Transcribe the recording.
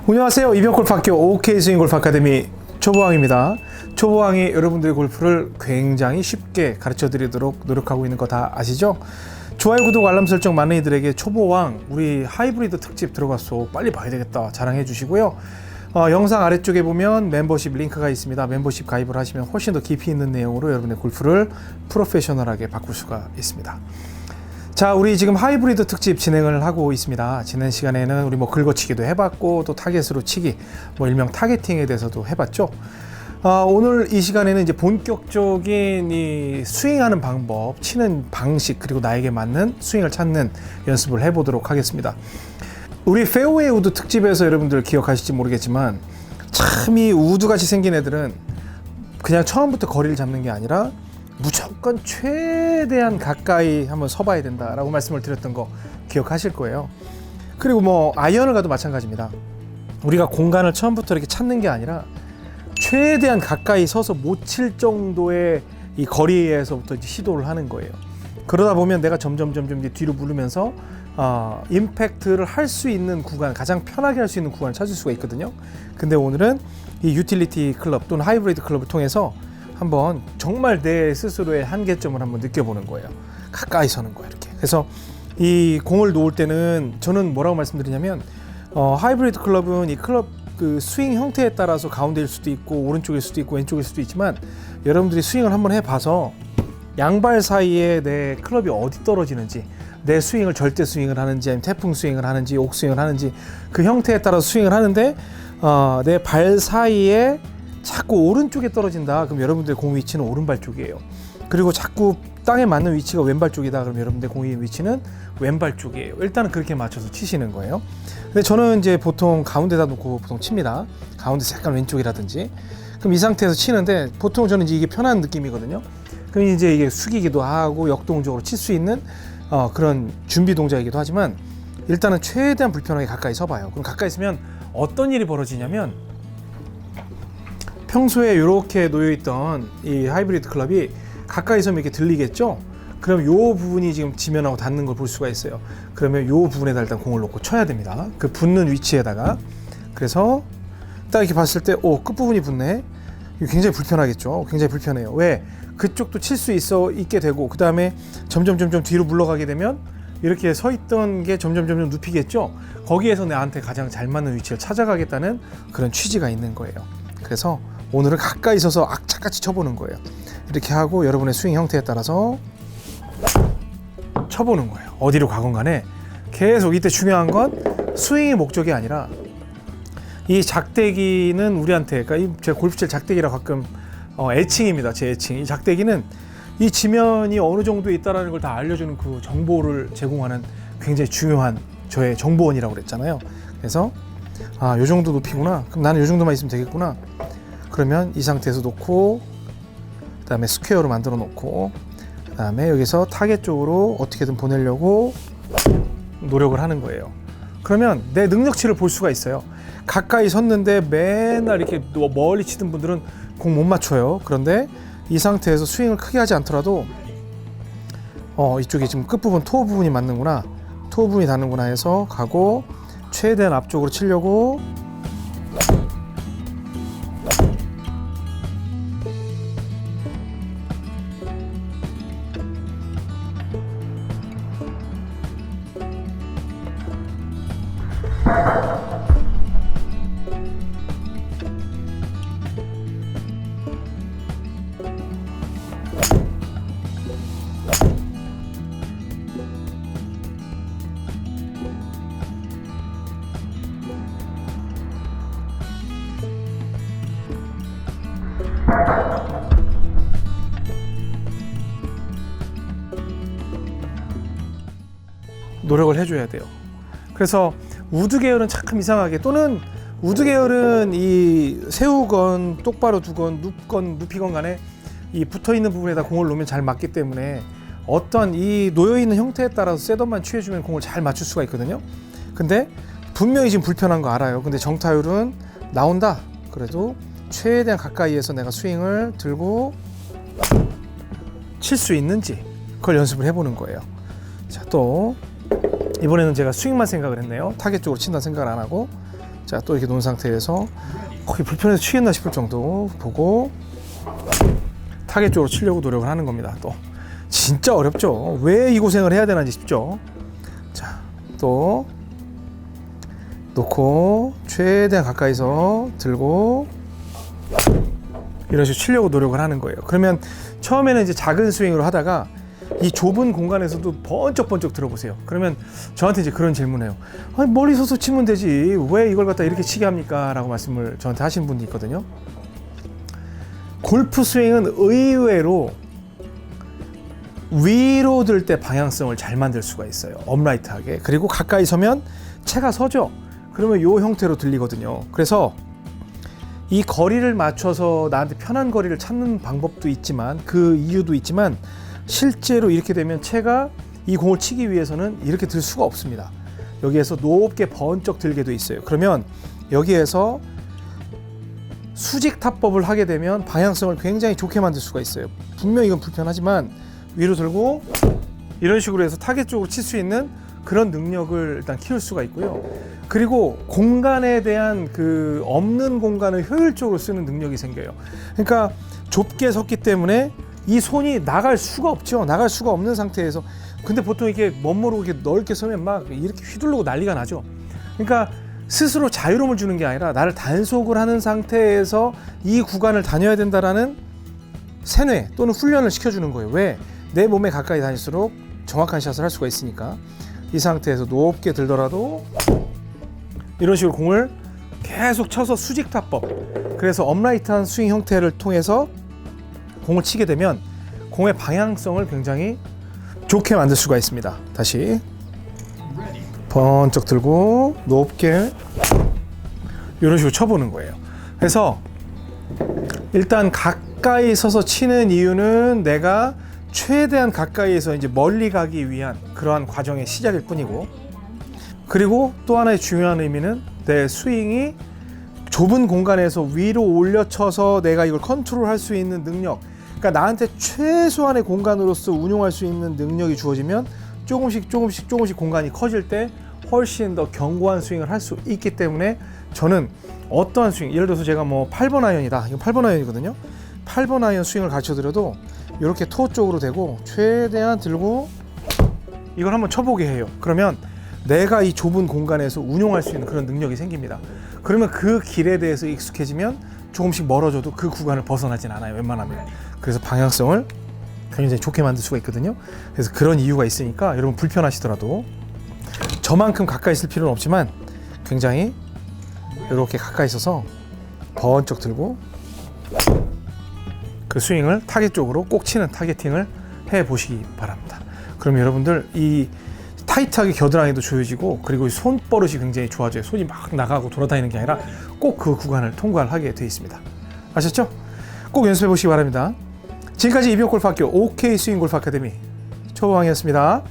안녕하세요. 이병골프학교 OK 스윙골프 아카데미 초보왕입니다. 초보왕이 여러분들의 골프를 굉장히 쉽게 가르쳐 드리도록 노력하고 있는 거 다 아시죠? 좋아요, 구독, 알람 설정 많은 이들에게 초보왕 우리 하이브리드 특집 들어갔어 빨리 봐야 되겠다 자랑해 주시고요. 영상 아래쪽에 보면 멤버십 링크가 있습니다. 멤버십 가입을 하시면 훨씬 더 깊이 있는 내용으로 여러분의 골프를 프로페셔널하게 바꿀 수가 있습니다. 자, 우리 지금 하이브리드 특집 진행을 하고 있습니다. 지난 시간에는 우리 긁어치기도 해봤고 또 타겟으로 치기, 일명 타겟팅에 대해서도 해봤죠. 오늘 이 시간에는 이제 본격적인 이 스윙하는 방법, 치는 방식, 그리고 나에게 맞는 스윙을 찾는 연습을 해보도록 하겠습니다. 우리 페어웨이 우드 특집에서 여러분들 기억하실지 모르겠지만 참 이 우드같이 생긴 애들은 그냥 처음부터 거리를 잡는 게 아니라 무조건 최대한 가까이 한번 서봐야 된다라고 말씀을 드렸던 거 기억하실 거예요. 그리고 아이언을 가도 마찬가지입니다. 우리가 공간을 처음부터 이렇게 찾는 게 아니라 최대한 가까이 서서 못 칠 정도의 이 거리에서부터 이제 시도를 하는 거예요. 그러다 보면 내가 점점 뒤로 물으면서 임팩트를 할 수 있는 구간, 가장 편하게 할 수 있는 구간을 찾을 수가 있거든요. 근데 오늘은 이 유틸리티 클럽 또는 하이브리드 클럽을 통해서 한번 정말 내 스스로의 한계점을 한번 느껴보는 거예요. 가까이 서는 거예요, 이렇게. 그래서 이 공을 놓을 때는 저는 뭐라고 말씀드리냐면 하이브리드 클럽은 이 클럽 그 스윙 형태에 따라서 가운데일 수도 있고 오른쪽일 수도 있고 왼쪽일 수도 있지만 여러분들이 스윙을 한번 해봐서 양발 사이에 내 클럽이 어디 떨어지는지, 내 스윙을 절대 스윙을 하는지 아니면 태풍 스윙을 하는지 옥 스윙을 하는지 그 형태에 따라서 스윙을 하는데 내 발 사이에 자꾸 오른쪽에 떨어진다. 그럼 여러분들의 공 위치는 오른발 쪽이에요. 그리고 자꾸 땅에 맞는 위치가 왼발 쪽이다. 그럼 여러분들의 공의 위치는 왼발 쪽이에요. 일단은 그렇게 맞춰서 치시는 거예요. 근데 저는 이제 보통 가운데다 놓고 보통 칩니다. 가운데 약간 왼쪽이라든지. 그럼 이 상태에서 치는데 보통 저는 이제 이게 편한 느낌이거든요. 그럼 이제 이게 숙이기도 하고 역동적으로 칠 수 있는 그런 준비 동작이기도 하지만 일단은 최대한 불편하게 가까이 서봐요. 그럼 가까이 있으면 어떤 일이 벌어지냐면 평소에 이렇게 놓여있던 이 하이브리드 클럽이 가까이 서면 이렇게 들리겠죠? 그럼 이 부분이 지금 지면하고 닿는 걸 볼 수가 있어요. 그러면 이 부분에다 일단 공을 놓고 쳐야 됩니다. 그 붙는 위치에다가. 그래서 딱 이렇게 봤을 때 끝부분이 붙네. 이거 굉장히 불편하겠죠? 굉장히 불편해요. 왜? 그쪽도 칠 수 있게 되고 그 다음에 점점 뒤로 물러가게 되면 이렇게 서 있던 게 점점 눕히겠죠? 거기에서 나한테 가장 잘 맞는 위치를 찾아가겠다는 그런 취지가 있는 거예요. 그래서 오늘은 가까이 서서 악착같이 쳐보는 거예요. 이렇게 하고 여러분의 스윙 형태에 따라서 쳐보는 거예요. 어디로 가건 간에 계속. 이때 중요한 건 스윙이 목적이 아니라 이 작대기는 우리한테, 그러니까 제 골프칠 작대기라 가끔 애칭입니다. 제 애칭. 이 작대기는 이 지면이 어느 정도에 있다는 걸 다 알려주는 그 정보를 제공하는 굉장히 중요한 저의 정보원이라고 그랬잖아요. 그래서 요 정도 높이구나. 그럼 나는 요 정도만 있으면 되겠구나. 그러면 이 상태에서 놓고 그 다음에 스퀘어로 만들어 놓고 그 다음에 여기서 타겟 쪽으로 어떻게든 보내려고 노력을 하는 거예요. 그러면 내 능력치를 볼 수가 있어요. 가까이 섰는데 맨날 이렇게 멀리 치던 분들은 공 못 맞춰요. 그런데 이 상태에서 스윙을 크게 하지 않더라도 이쪽에 지금 끝부분 토어 부분이 맞는구나, 토어 부분이 닿는구나 해서 가고 최대한 앞쪽으로 치려고 노력을 해줘야 돼요. 그래서 우드 계열은 참 이상하게, 또는 우드 계열은 이 세우건 똑바로 두건 눕히건 간에 이 붙어있는 부분에다 공을 놓으면 잘 맞기 때문에 어떤 이 놓여있는 형태에 따라서 셋업만 취해주면 공을 잘 맞출 수가 있거든요. 근데 분명히 지금 불편한 거 알아요. 근데 정타율은 나온다. 그래도 최대한 가까이에서 내가 스윙을 들고 칠 수 있는지 그걸 연습을 해보는 거예요. 자, 또 이번에는 제가 스윙만 생각을 했네요. 타겟 쪽으로 친다는 생각을 안 하고 자, 또 이렇게 놓은 상태에서 거의 불편해서 치겠나 싶을 정도 보고 타겟 쪽으로 치려고 노력을 하는 겁니다. 또 진짜 어렵죠. 왜 이 고생을 해야 되나 싶죠. 자, 또 놓고 최대한 가까이서 들고 이런 식으로 치려고 노력을 하는 거예요. 그러면 처음에는 이제 작은 스윙으로 하다가 이 좁은 공간에서도 번쩍번쩍 들어보세요. 그러면 저한테 이제 그런 질문해요. 아니, 멀리 서서 치면 되지 왜 이걸 갖다 이렇게 치게 합니까? 라고 말씀을 저한테 하시는 분이 있거든요. 골프 스윙은 의외로 위로 들 때 방향성을 잘 만들 수가 있어요. 업라이트하게. 그리고 가까이 서면 채가 서죠. 그러면 이 형태로 들리거든요. 그래서 이 거리를 맞춰서 나한테 편한 거리를 찾는 방법도 있지만 그 이유도 있지만 실제로 이렇게 되면 채가 이 공을 치기 위해서는 이렇게 들 수가 없습니다. 여기에서 높게 번쩍 들게 돼 있어요. 그러면 여기에서 수직 타법을 하게 되면 방향성을 굉장히 좋게 만들 수가 있어요. 분명히 이건 불편하지만 위로 들고 이런 식으로 해서 타겟 쪽으로 칠 수 있는 그런 능력을 일단 키울 수가 있고요. 그리고 공간에 대한 그 없는 공간을 효율적으로 쓰는 능력이 생겨요. 그러니까 좁게 섰기 때문에 이 손이 나갈 수가 없죠. 나갈 수가 없는 상태에서. 근데 보통 이렇게 멋모르고 이렇게 넓게 서면 막 이렇게 휘두르고 난리가 나죠. 그러니까 스스로 자유로움을 주는 게 아니라 나를 단속을 하는 상태에서 이 구간을 다녀야 된다라는 세뇌 또는 훈련을 시켜주는 거예요. 왜? 내 몸에 가까이 다닐수록 정확한 샷을 할 수가 있으니까. 이 상태에서 높게 들더라도 이런 식으로 공을 계속 쳐서 수직 타법, 그래서 업라이트한 스윙 형태를 통해서 공을 치게 되면 공의 방향성을 굉장히 좋게 만들 수가 있습니다. 다시 번쩍 들고 높게 이런 식으로 쳐보는 거예요. 그래서 일단 가까이 서서 치는 이유는 내가 최대한 가까이에서 이제 멀리 가기 위한 그러한 과정의 시작일 뿐이고, 그리고 또 하나의 중요한 의미는 내 스윙이 좁은 공간에서 위로 올려쳐서 내가 이걸 컨트롤할 수 있는 능력, 그러니까 나한테 최소한의 공간으로서 운용할 수 있는 능력이 주어지면 조금씩 공간이 커질 때 훨씬 더 견고한 스윙을 할 수 있기 때문에 저는 어떠한 스윙, 예를 들어서 제가 뭐 8번 아이언이다, 이건 8번 아이언이거든요. 8번 아이언 스윙을 가르쳐 드려도 이렇게 토 쪽으로 대고 최대한 들고 이걸 한번 쳐보게 해요. 그러면 내가 이 좁은 공간에서 운용할 수 있는 그런 능력이 생깁니다. 그러면 그 길에 대해서 익숙해지면 조금씩 멀어져도 그 구간을 벗어나진 않아요, 웬만하면. 그래서 방향성을 굉장히 좋게 만들 수가 있거든요. 그래서 그런 이유가 있으니까 여러분 불편하시더라도 저만큼 가까이 있을 필요는 없지만 굉장히 이렇게 가까이 있어서 번쩍 들고 그 스윙을 타겟 쪽으로 꼭 치는 타겟팅을 해 보시기 바랍니다. 그럼 여러분들 이 타이트하게 겨드랑이도 조여지고 그리고 손버릇이 굉장히 좋아져요. 손이 막 나가고 돌아다니는 게 아니라 꼭 그 구간을 통과를 하게 되어 있습니다. 아셨죠? 꼭 연습해 보시기 바랍니다. 지금까지 이병골프학교 OK 스윙골프 아카데미 초보왕이었습니다.